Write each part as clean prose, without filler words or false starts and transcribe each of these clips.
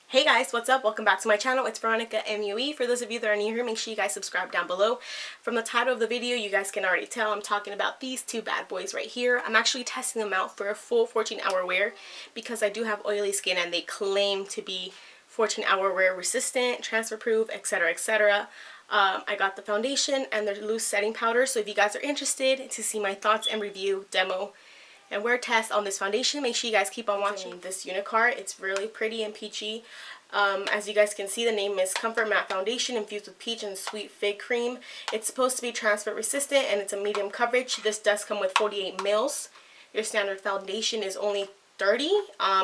Hey guys, what's up? Welcome back to my channel. It's Veronica MUE. For those of you that are new here, make sure you guys subscribe down below. From the title of the video, you guys can already tell I'm talking about these two bad boys right here. I'm actually testing them out for a full 14-hour wear because I do have oily skin and they claim to be 14-hour wear resistant, transfer proof, etc, etc. I got the foundation and the loose setting powder, so if you guys are interested to see my thoughts and review, demo, and wear test on this foundation, make sure you guys keep on watching this Unicart. It's really pretty and peachy. As you guys can see, the name is Comfort Matte Foundation infused with peach and sweet fig cream. It's supposed to be transfer resistant and it's a medium coverage. This does come with 48 mils. Your standard foundation is only 30,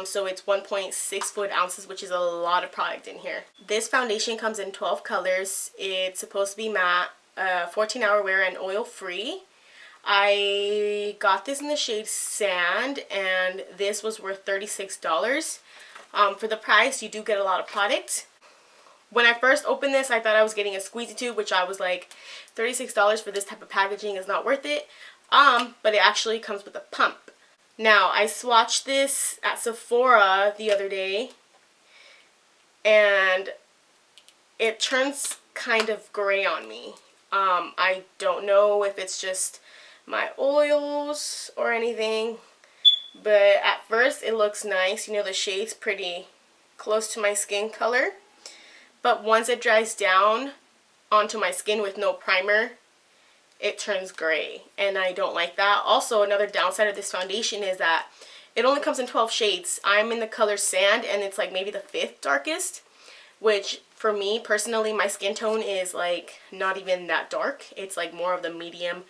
so it's 1.6 fluid ounces, which is a lot of product in here. This foundation comes in 12 colors. It's supposed to be matte, 14-hour wear, and oil free. I got this in the shade Sand, and this was worth $36. For the price, you do get a lot of product. When I first opened this, I thought I was getting a squeezy tube, which I was like, $36 for this type of packaging is not worth it. But it actually comes with a pump. Now, I swatched this at Sephora the other day, and it turns kind of gray on me. I don't know if it's just my oils or anything, but at first it looks nice. You know, the shade's pretty close to my skin color, but once it dries down onto my skin with no primer, it turns gray, and I don't like that. Also, another downside of this foundation is that it only comes in 12 shades. I'm in the color Sand, and it's like maybe the 5th darkest, which for me personally, my skin tone is like not even that dark. It's like more of the medium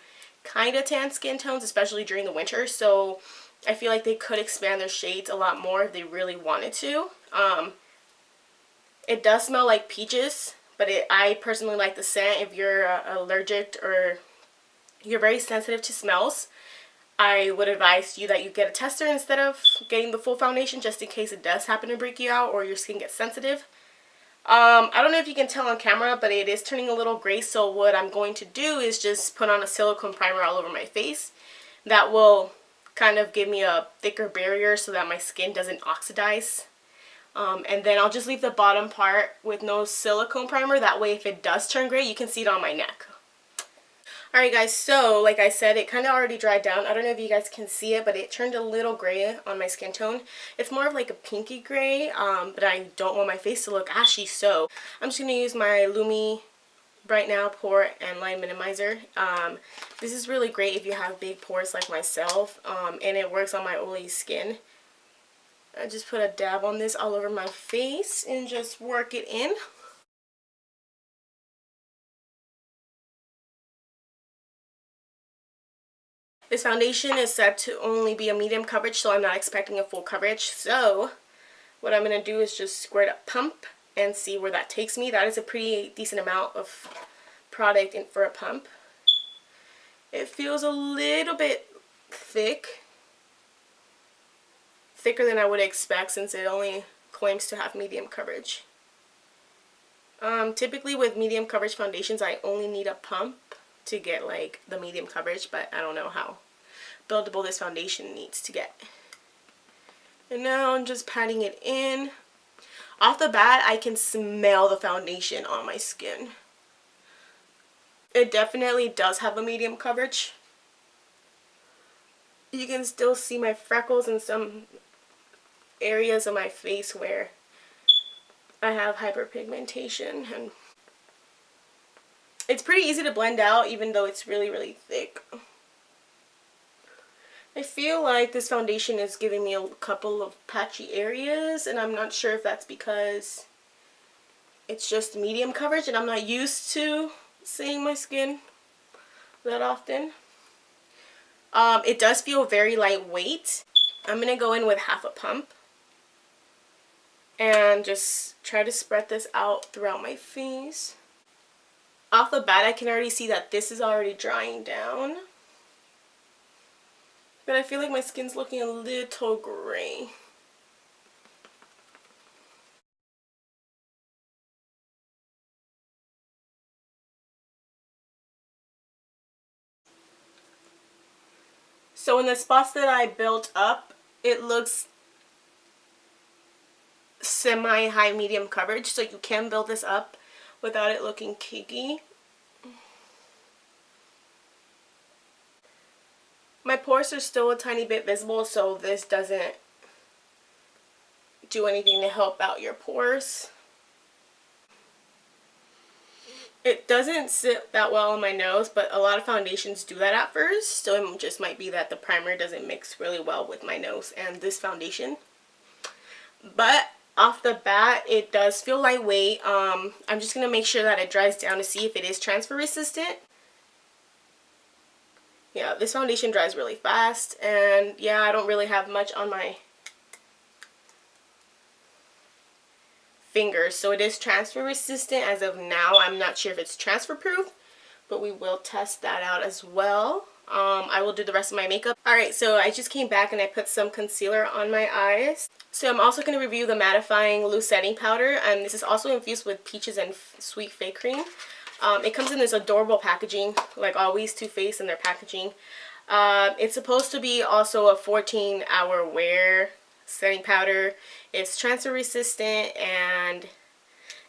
kind of tan skin tones, especially during the winter. So I feel like they could expand their shades a lot more if they really wanted to. It does smell like peaches, but I personally like the scent. If you're allergic or you're very sensitive to smells, I would advise you that you get a tester instead of getting the full foundation, just in case it does happen to break you out or your skin gets sensitive. I don't know if you can tell on camera, but it is turning a little gray, so what I'm going to do is just put on a silicone primer all over my face. That will kind of give me a thicker barrier so that my skin doesn't oxidize. And then I'll just leave the bottom part with no silicone primer. That way, if it does turn gray, you can see it on my neck. Alright guys, so like I said, it kind of already dried down. I don't know if you guys can see it, but it turned a little gray on my skin tone. It's more of like a pinky gray, but I don't want my face to look ashy, so I'm just going to use my Lumi Bright Now Pore and Line Minimizer. This is really great if you have big pores like myself, and it works on my oily skin. I just put a dab on this all over my face and just work it in. This foundation is said to only be a medium coverage, so I'm not expecting a full coverage. So what I'm going to do is just squirt a pump and see where that takes me. That is a pretty decent amount of product for a pump. It feels a little bit thicker than I would expect since it only claims to have medium coverage. Typically with medium coverage foundations, I only need a pump to get like the medium coverage, but I don't know how buildable this foundation needs to get. And now I'm just patting it in. Off the bat, I can smell the foundation on my skin. It definitely does have a medium coverage. You can still see my freckles in some areas of my face where I have hyperpigmentation, and it's pretty easy to blend out even though it's really, really thick. I feel like this foundation is giving me a couple of patchy areas, and I'm not sure if that's because it's just medium coverage and I'm not used to seeing my skin that often. It does feel very lightweight. I'm going to go in with half a pump and just try to spread this out throughout my face. Off the bat, I can already see that this is already drying down. But I feel like my skin's looking a little gray. So in the spots that I built up, it looks semi-high medium coverage, so you can build this up without it looking cakey. My pores are still a tiny bit visible, so this doesn't do anything to help out your pores. It doesn't sit that well on my nose, but a lot of foundations do that at first, so it just might be that the primer doesn't mix really well with my nose and this foundation. But off the bat, it does feel lightweight. I'm just going to make sure that it dries down to see if it is transfer resistant. Yeah, this foundation dries really fast, and yeah, I don't really have much on my fingers, so it is transfer resistant as of now. I'm not sure if it's transfer proof, but we will test that out as well. I will do the rest of my makeup. Alright, so I just came back and I put some concealer on my eyes. So I'm also going to review the mattifying loose setting powder, and this is also infused with Peaches and Sweet Fay Cream. It comes in this adorable packaging, like always Too Faced in their packaging. It's supposed to be also a 14-hour wear setting powder. It's transfer resistant and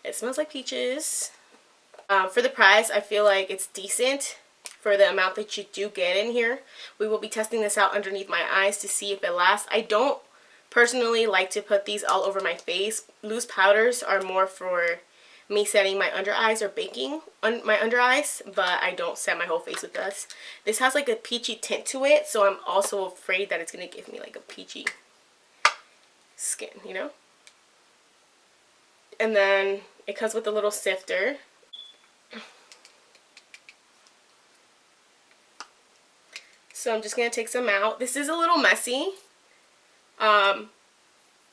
it smells like peaches. For the price, I feel like it's decent for the amount that you do get in here. We will be testing this out underneath my eyes to see if it lasts. I don't personally like to put these all over my face. Loose powders are more for me setting my under eyes or baking my under eyes, but I don't set my whole face with this. This has like a peachy tint to it, so I'm also afraid that it's going to give me like a peachy skin, you know? And then it comes with a little sifter. So I'm just going to take some out. This is a little messy.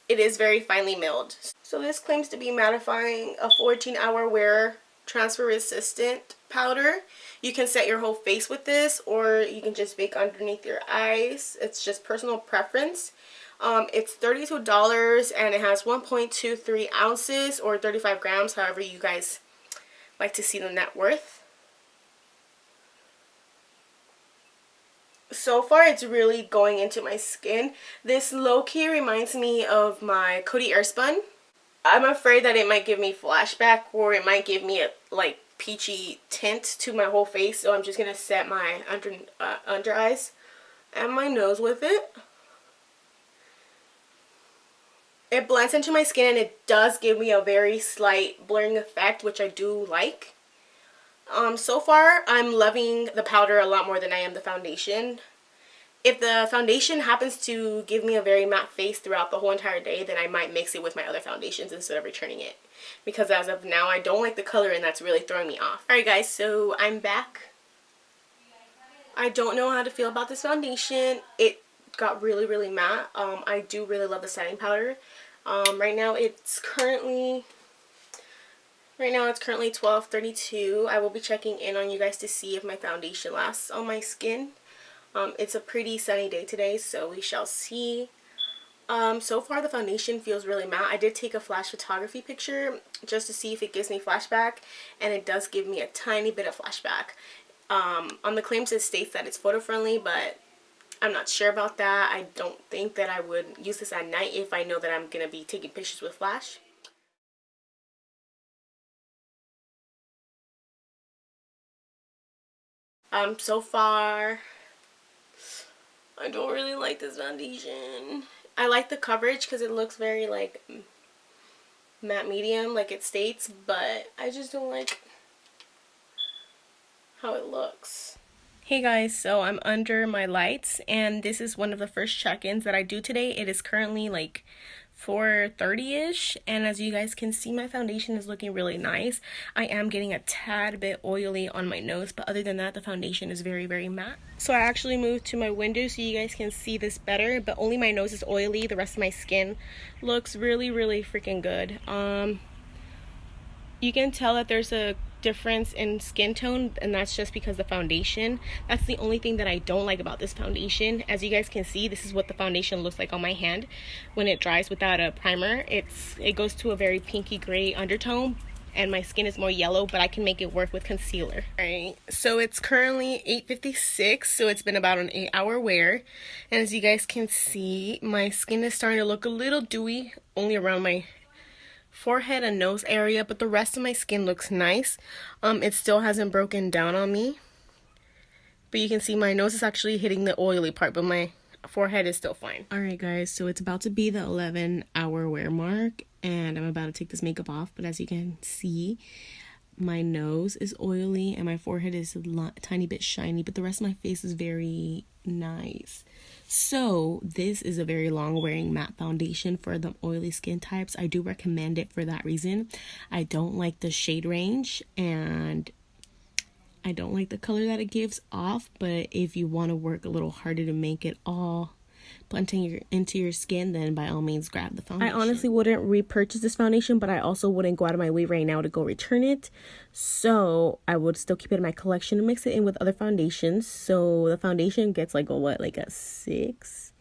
It is very finely milled. So this claims to be mattifying, a 14-hour wear, transfer resistant powder. You can set your whole face with this, or you can just bake underneath your eyes. It's just personal preference. It's $32 and it has 1.23 ounces or 35 grams, however you guys like to see the net worth. So far, it's really going into my skin. This low-key reminds me of my Coty Airspun. I'm afraid that it might give me flashback, or it might give me a like peachy tint to my whole face. So I'm just gonna set my under eyes and my nose with it. It blends into my skin and it does give me a very slight blurring effect, which I do like. So far, I'm loving the powder a lot more than I am the foundation. If the foundation happens to give me a very matte face throughout the whole entire day, then I might mix it with my other foundations instead of returning it. Because as of now, I don't like the color and that's really throwing me off. Alright guys, so I'm back. I don't know how to feel about this foundation. It got really matte. I do really love the setting powder. Right now it's currently $12.32. I will be checking in on you guys to see if my foundation lasts on my skin. It's a pretty sunny day today, so we shall see. So far the foundation feels really matte. I did take a flash photography picture just to see if it gives me flashback, and it does give me a tiny bit of flashback. On the claims it states that it's photo friendly, but I'm not sure about that. I don't think that I would use this at night if I know that I'm going to be taking pictures with flash. So far, I don't really like this foundation. I like the coverage because it looks very like matte medium like it states, but I just don't like how it looks. Hey guys, so I'm under my lights and this is one of the first check-ins that I do today. It is currently like 4:30ish, and as you guys can see, my foundation is looking really nice. I am getting a tad bit oily on my nose, but other than that, the foundation is very matte. So I actually moved to my window so you guys can see this better, but only my nose is oily. The rest of my skin looks really freaking good. You can tell that there's a difference in skin tone, and that's just because the foundation. That's the only thing that I don't like about this foundation. As you guys can see, this is what the foundation looks like on my hand when it dries without a primer. It goes to a very pinky gray undertone, and my skin is more yellow, but I can make it work with concealer. Alright, so it's currently 8:56, so it's been about an 8-hour wear, and as you guys can see, my skin is starting to look a little dewy, only around my forehead and nose area, but the rest of my skin looks nice. It still hasn't broken down on me, but you can see my nose is actually hitting the oily part, but my forehead is still fine. Alright guys, so it's about to be the 11-hour wear mark, and I'm about to take this makeup off, but as you can see, my nose is oily and my forehead is a tiny bit shiny, but the rest of my face is very nice. So this is a very long wearing matte foundation for the oily skin types. I do recommend it for that reason. I don't like the shade range and I don't like the color that it gives off, but if you want to work a little harder to make it all blend into your skin, then by all means grab the foundation. I honestly wouldn't repurchase this foundation, but I also wouldn't go out of my way right now to go return it. So I would still keep it in my collection and mix it in with other foundations. So the foundation gets like a 6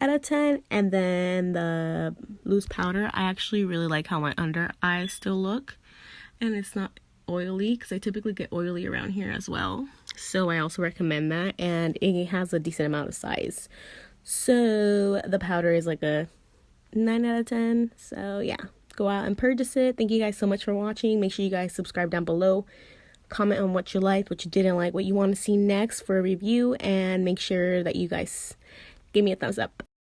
out of 10. And then the loose powder, I actually really like how my under eyes still look. And it's not oily because I typically get oily around here as well. So I also recommend that. And it has a decent amount of size. So the powder is like a 9 out of 10. So yeah, go out and purchase it. Thank you guys so much for watching. Make sure you guys subscribe down below. Comment on what you liked, what you didn't like, what you want to see next for a review. And make sure that you guys give me a thumbs up.